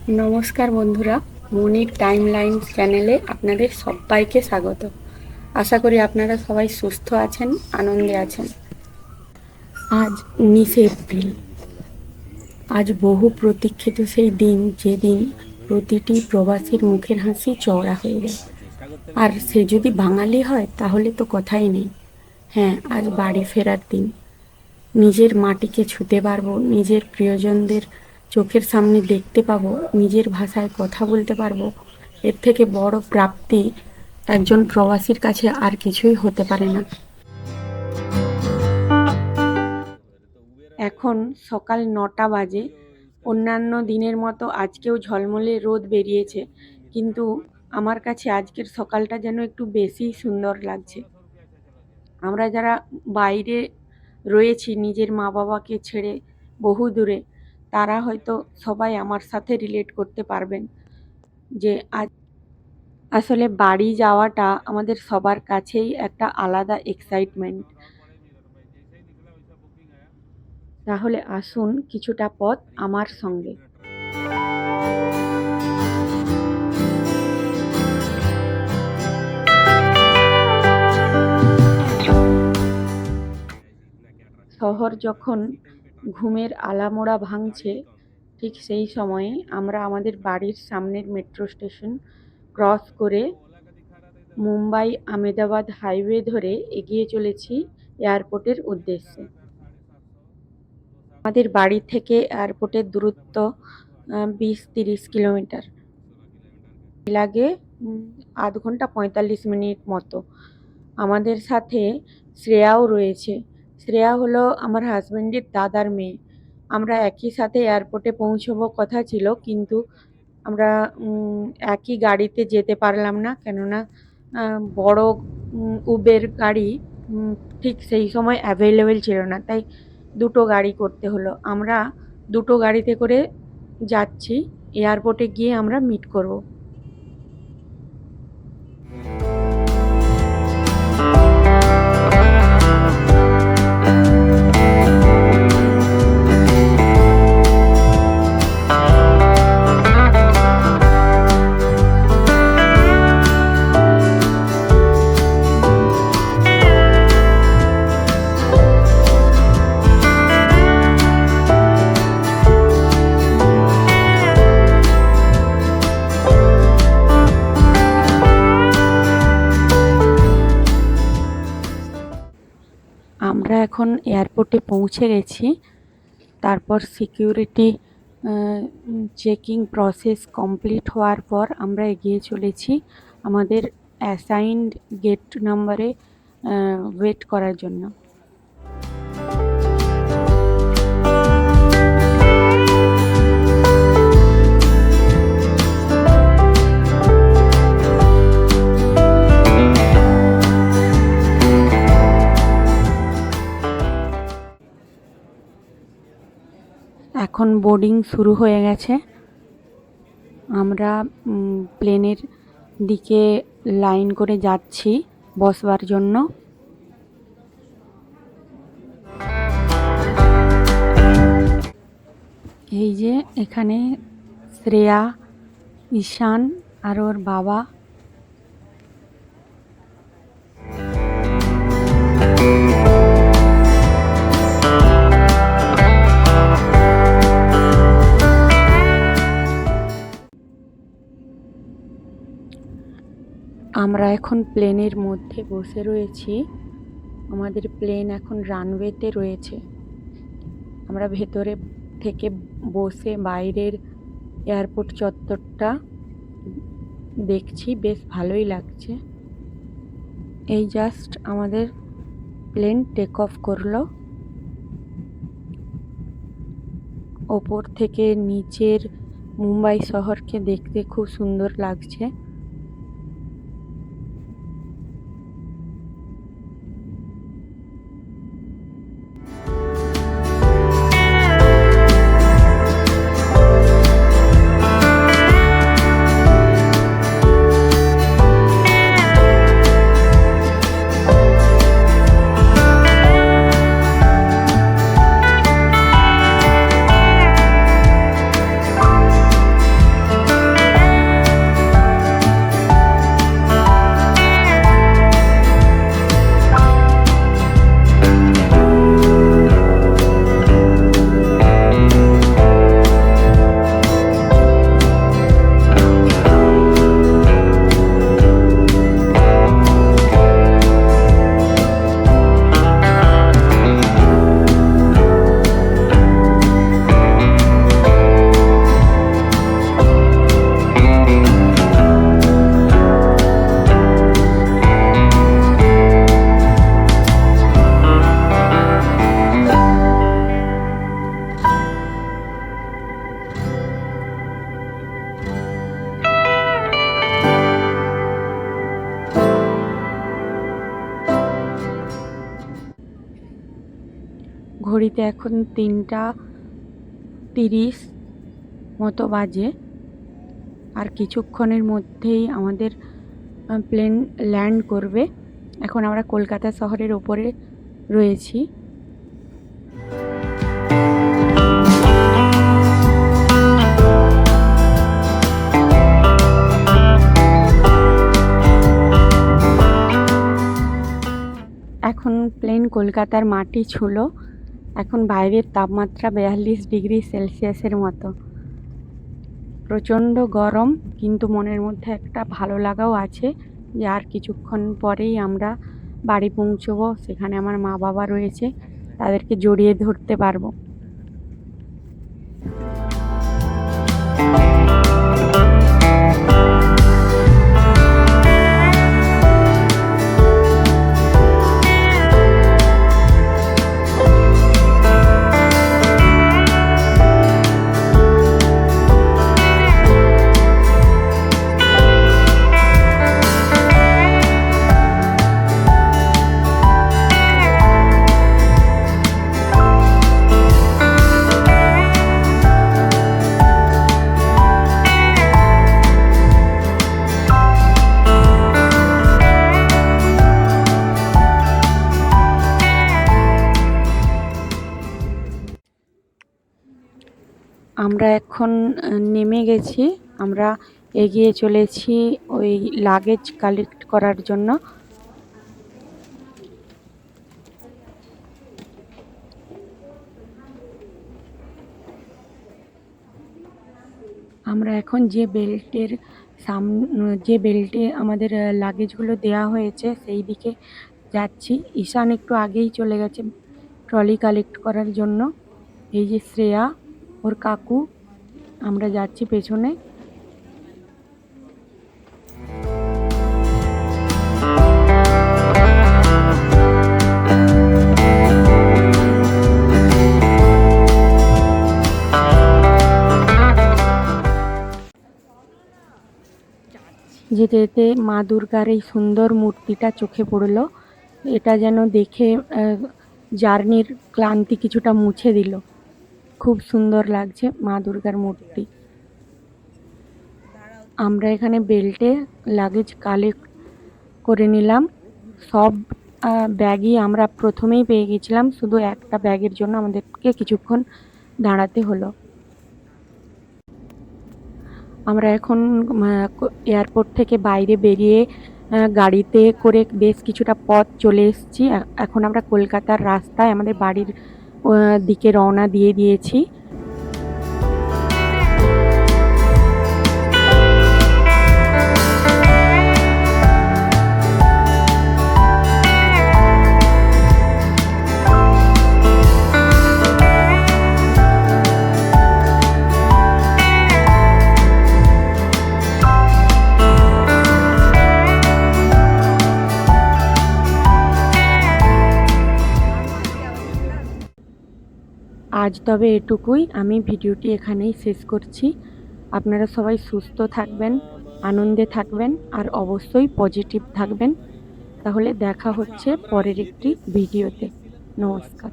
নমস্কার বন্ধুরা, মনির টাইমলাইন চ্যানেলে আপনাদের সবাইকে স্বাগত। আশা করি আপনারা সবাই সুস্থ আছেন, আনন্দে আছেন। আজ 19শে এপ্রিল। আজ বহু প্রতীক্ষিত সেই দিন, যেদিন প্রতিটি প্রবাসীর মুখের হাসি চওড়া হয়ে যায়। আর সে যদি বাঙালি হয় তাহলে তো কথাই নেই। হ্যাঁ, আজ বাড়ি ফেরার দিন। নিজের মাটিকে ছুঁতে পারবো, নিজের প্রিয়জনদের চোখের সামনে দেখতে পাবো, নিজের ভাষায় কথা বলতে পারবো। এর থেকে বড় প্রাপ্তি একজন প্রবাসীর কাছে আর কিছুই হতে পারে না। এখন সকাল 9টা বাজে। অন্যান্য দিনের মতো আজকেও ঝলমলে রোদ বেরিয়েছে, কিন্তু আমার কাছে আজকের সকালটা যেন একটু বেশিই সুন্দর লাগছে। আমরা যারা বাইরে রয়েছি নিজের মা বাবাকে ছেড়ে বহু দূরে, তারা হয়তো সবাই আমার সাথে রিলেট করতে পারবেন যে আজ আসলে বাড়ি যাওয়াটা আমাদের সবার কাছেই একটা আলাদা এক্সাইটমেন্ট। তাহলে আসুন কিছুটা পথ আমার সঙ্গে। শহর যখন ঘুমের আলামোড়া ভাঙছে, ঠিক সেই সময়ে আমরা আমাদের বাড়ির সামনের মেট্রো স্টেশন ক্রস করে মুম্বাই আমেদাবাদ হাইওয়ে ধরে এগিয়ে চলেছি এয়ারপোর্টের উদ্দেশ্যে। আমাদের বাড়ি থেকে এয়ারপোর্টের দূরত্ব 20-30 কিলোমিটার। লাগে আধ ঘন্টা 45 মিনিট মতো। আমাদের সাথে শ্রেয়াও রয়েছে। শ্রেয়া হলো আমার হাজবেন্ডের দাদার মেয়ে। আমরা একই সাথে এয়ারপোর্টে পৌঁছবো কথা ছিল, কিন্তু আমরা একই গাড়িতে যেতে পারলাম না, কেননা বড় উবের গাড়ি ঠিক সেই সময় অ্যাভেলেবেল ছিল না, তাই দুটো গাড়ি করতে হলো। আমরা দুটো গাড়িতে করে যাচ্ছি, এয়ারপোর্টে গিয়ে আমরা মিট করব। আমরা এখন এয়ারপোর্টে পৌঁছে গেছি। তারপর সিকিউরিটি চেকিং প্রসেস কমপ্লিট হওয়ার পর আমরা এগিয়ে চলেছি আমাদের অ্যাসাইনড গেট নাম্বারে ওয়েট করার জন্য। এখন বোর্ডিং শুরু হয়ে গেছে। আমরা প্লেনের দিকে লাইন করে যাচ্ছি বসবার জন্য। এই যে এখানে শ্রেয়া, ঈশান আর ওর বাবা। আমরা এখন প্লেনের মধ্যে বসে রয়েছি। আমাদের প্লেন এখন রানওয়েতে রয়েছে। আমরা ভেতরে থেকে বসে বাইরের এয়ারপোর্ট চত্বরটা দেখছি, বেশ ভালোই লাগছে। এই জাস্ট আমাদের প্লেন টেক অফ করলো। ওপর থেকে নিচের মুম্বাই শহরকে দেখতে খুব সুন্দর লাগছে। ঘড়িতে এখন 3:30 মতো বাজে। আর কিছুক্ষণের মধ্যেই আমাদের প্লেন ল্যান্ড করবে। এখন আমরা কলকাতা শহরের ওপরে রয়েছি। এখন প্লেন কলকাতার মাটি ছুঁলো। এখন বাইরের তাপমাত্রা 42°C মতো। প্রচণ্ড গরম, কিন্তু মনের মধ্যে একটা ভালো লাগাও আছে যে আর কিছুক্ষণ পরেই আমরা বাড়ি পৌঁছবো। সেখানে আমার মা বাবা রয়েছে, তাদেরকে জড়িয়ে ধরতে পারবো। আমরা এখন নেমে গেছি। আমরা এগিয়ে চলেছি ওই লাগেজ কালেক্ট করার জন্য। আমরা এখন যে বেল্টে আমাদের লাগেজগুলো দেওয়া হয়েছে সেই দিকে যাচ্ছি। ঈশান একটু আগেই চলে গেছে ট্রলি কালেক্ট করার জন্য। এই যে শ্রেয়া, ওর কাকু, আমরা যাচ্ছি পেছনে। যেতে যেতে মা দুর্গার এই সুন্দর মূর্তিটা চোখে পড়লো। এটা যেন দেখে জার্নির ক্লান্তি কিছুটা মুছে দিল। খুব সুন্দর লাগছে মা দুর্গার মূর্তি। আমরা এখানে বেল্টে লাগেজ কালেক্ট করে নিলাম। সব ব্যাগই আমরা প্রথমেই পেয়ে গেছিলাম, শুধু একটা ব্যাগের জন্য আমাদেরকে কিছুক্ষণ দাঁড়াতে হলো। আমরা এখন এয়ারপোর্ট থেকে বাইরে বেরিয়ে গাড়িতে করে বেশ কিছুটা পথ চলে এসেছি। এখন আমরা কলকাতার রাস্তায় আমাদের বাড়ির দিকে রওনা দিয়ে দিয়েছি। আজ তবে এটুকুই। আমি ভিডিওটি এখানেই শেষ করছি। আপনারা সবাই সুস্থ থাকবেন, আনন্দে থাকবেন, আর অবশ্যই পজিটিভ থাকবেন। তাহলে দেখা হচ্ছে পরের একটি ভিডিওতে। নমস্কার।